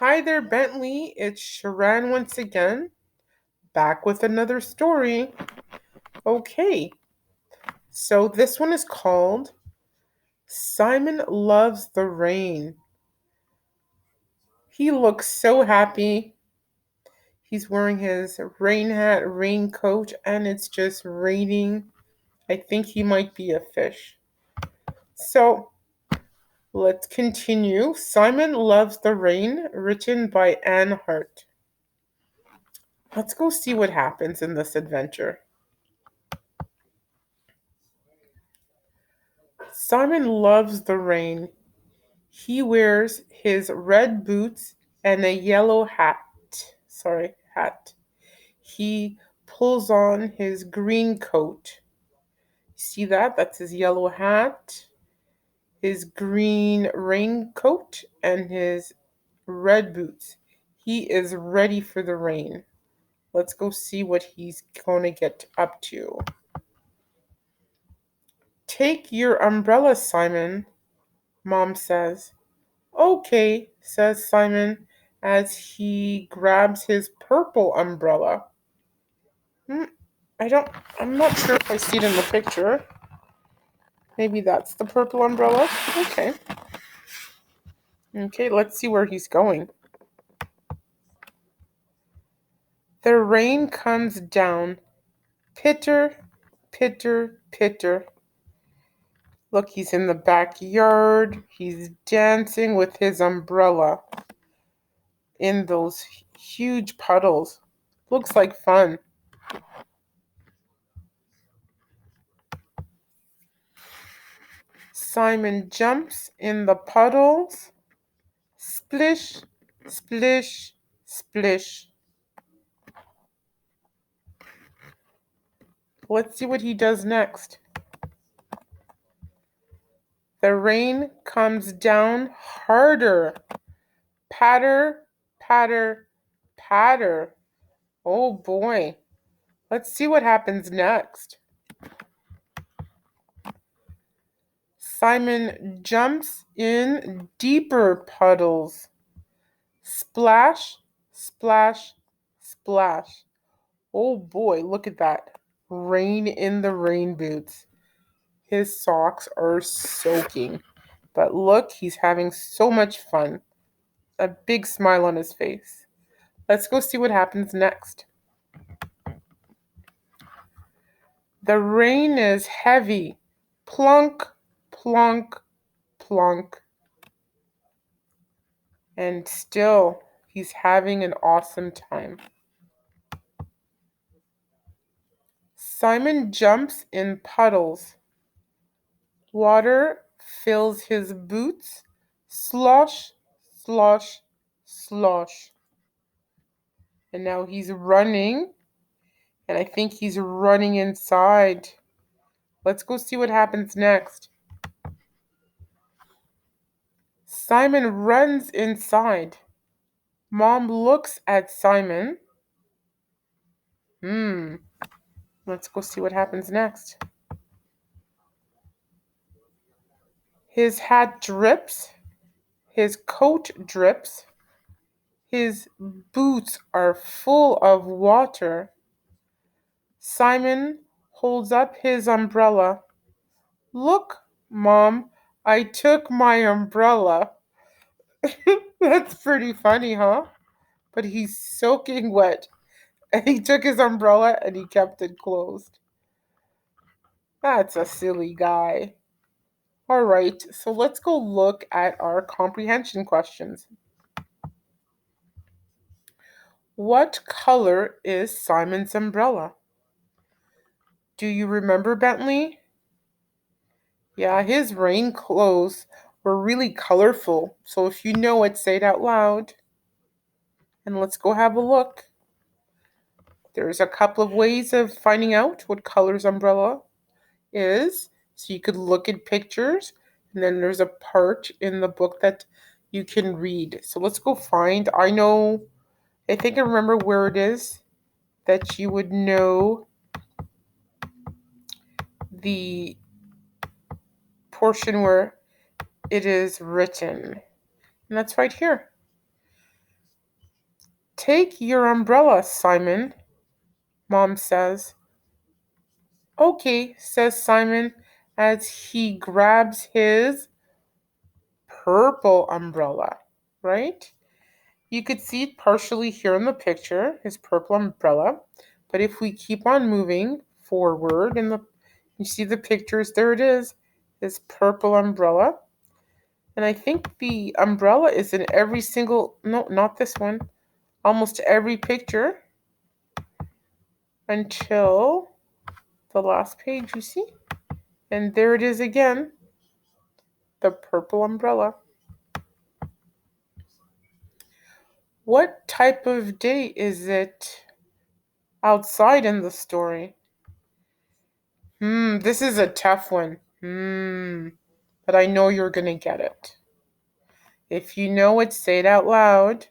Hi there, Bentley. It's Cherran once again, back with another story. Okay, so this one is called Simon Loves the Rain. He looks so happy. He's wearing his rain hat, raincoat, and it's just raining. I think he might be a fish. So let's continue. Simon Loves the Rain, written by Anne Hart. Let's go see what happens in this adventure. Simon loves the rain. He wears his red boots and a yellow hat. Hat. He pulls on his green coat. See that? That's his yellow hat, his green raincoat, and his red boots. He is ready for the rain. Let's go see what he's going to get up to. Take your umbrella, Simon, Mom says. Okay, says Simon as he grabs his purple umbrella. Hmm, I'm not sure if I see it in the picture. Maybe that's the purple umbrella. Okay. Okay, let's see where he's going. The rain comes down. Pitter, pitter, pitter. Look, he's in the backyard. He's dancing with his umbrella in those huge puddles. Looks like fun. Simon jumps in the puddles. Splish, splish, splish. Let's see what he does next. The rain comes down harder. Patter, patter, patter. Oh boy. Let's see what happens next. Simon jumps in deeper puddles. Splash, splash, splash. Oh boy, look at that. Rain in the rain boots. His socks are soaking. But look, he's having so much fun. A big smile on his face. Let's go see what happens next. The rain is heavy. Plunk, plunk, plunk. And still, he's having an awesome time. Simon jumps in puddles. Water fills his boots. Slosh, slosh, slosh. And now he's running. And I think he's running inside. Let's go see what happens next. Simon runs inside. Mom looks at Simon. Let's go see what happens next. His hat drips. His coat drips. His boots are full of water. Simon holds up his umbrella. Look, Mom, I took my umbrella. That's pretty funny, huh? But he's soaking wet. And he took his umbrella and he kept it closed. That's a silly guy. All right, so let's go look at our comprehension questions. What color is Simon's umbrella? Do you remember, Bentley? Yeah, his rain clothes were really colorful. So if you know it, say it out loud. And let's go have a look. There's a couple of ways of finding out what color's umbrella is. So you could look at pictures, and then there's a part in the book that you can read. So let's go find. I think I remember where it is that you would know the portion where it is written. And that's right here. Take your umbrella, Simon, Mom says. Okay, says Simon as he grabs his purple umbrella, right? You could see it partially here in the picture, his purple umbrella. But if we keep on moving forward you see the pictures, there it is, his purple umbrella. And I think the umbrella is in every single, no, not this one, almost every picture until the last page, you see? And there it is again, the purple umbrella. What type of day is it outside in the story? This is a tough one. But I know you're going to get it. If you know it, say it out loud.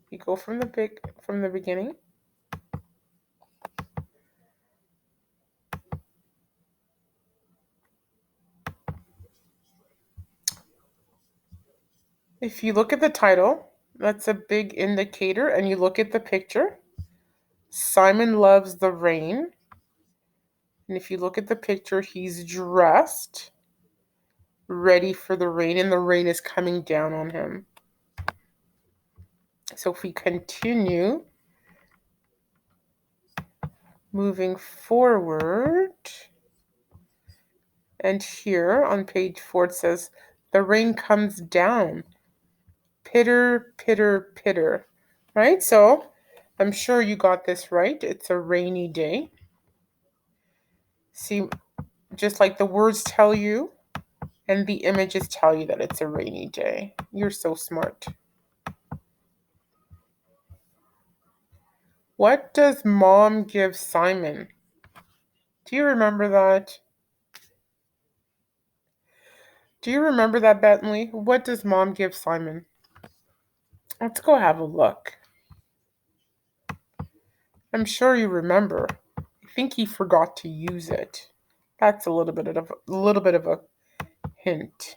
You go from the beginning. If you look at the title, that's a big indicator, and you look at the picture. Simon loves the rain. And if you look at the picture, he's dressed, ready for the rain, and the rain is coming down on him. So if we continue moving forward, and here on page 4 it says, the rain comes down. Pitter, pitter, pitter. Right? So I'm sure you got this right. It's a rainy day. See, just like the words tell you and the images tell you that it's a rainy day. You're so smart. What does Mom give Simon? Do you remember that? Do you remember that, Bentley? What does Mom give Simon? Let's go have a look. I'm sure you remember. I think he forgot to use it. That's a little bit of a hint.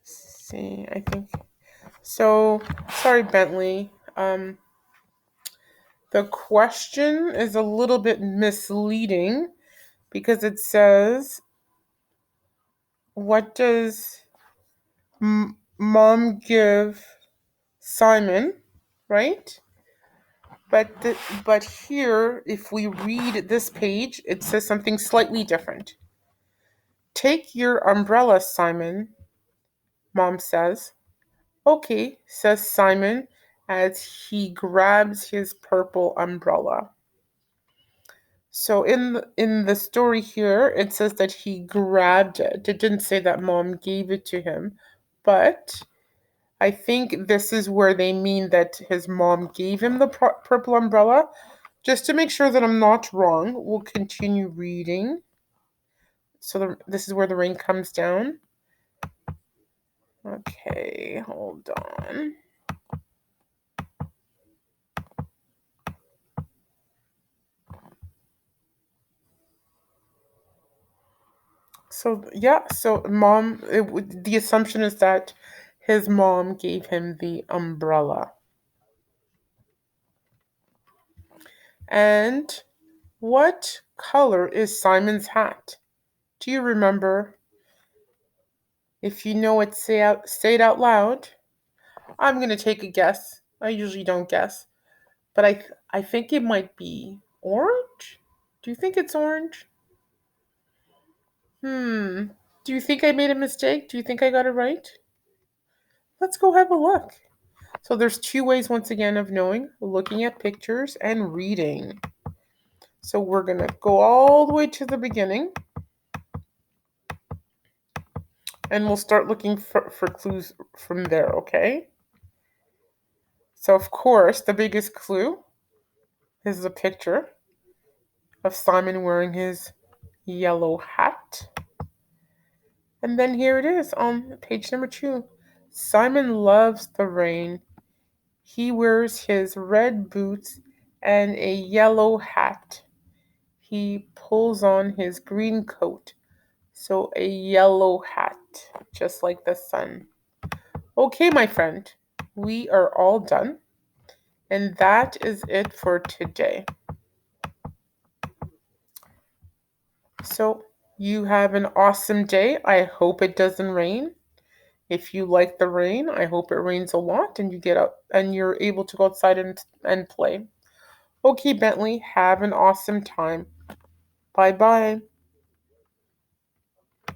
See, I think so. Sorry, Bentley. The question is a little bit misleading because it says, what does Mom give Simon, right? But here, if we read this page, it says something slightly different. Take your umbrella, Simon, Mom says. Okay, says Simon as he grabs his purple umbrella. So in the story here, it says that he grabbed it. It didn't say that Mom gave it to him, but I think this is where they mean that his mom gave him the purple umbrella. Just to make sure that I'm not wrong, we'll continue reading. So this is where the rain comes down. Okay, hold on. So yeah, so the assumption is that his mom gave him the umbrella. And what color is Simon's hat? Do you remember? If you know it, say it out loud. I'm gonna take a guess. I usually don't guess, but I think it might be orange. Do you think it's orange? Do you think I made a mistake? Do you think I got it right? Let's go have a look. So there's two ways once again of knowing: looking at pictures and reading. So we're gonna go all the way to the beginning, and we'll start looking for clues from there. Okay. So of course the biggest clue is the picture of Simon wearing his yellow hat. And then here it is on page number 2. Simon loves the rain. He wears his red boots and a yellow hat. He pulls on his green coat. So a yellow hat, just like the sun. Okay, my friend, we are all done. And that is it for today. So you have an awesome day. I hope it doesn't rain. If you like the rain, I hope it rains a lot and you get up and you're able to go outside and play. Okay, Bentley, have an awesome time. Bye bye.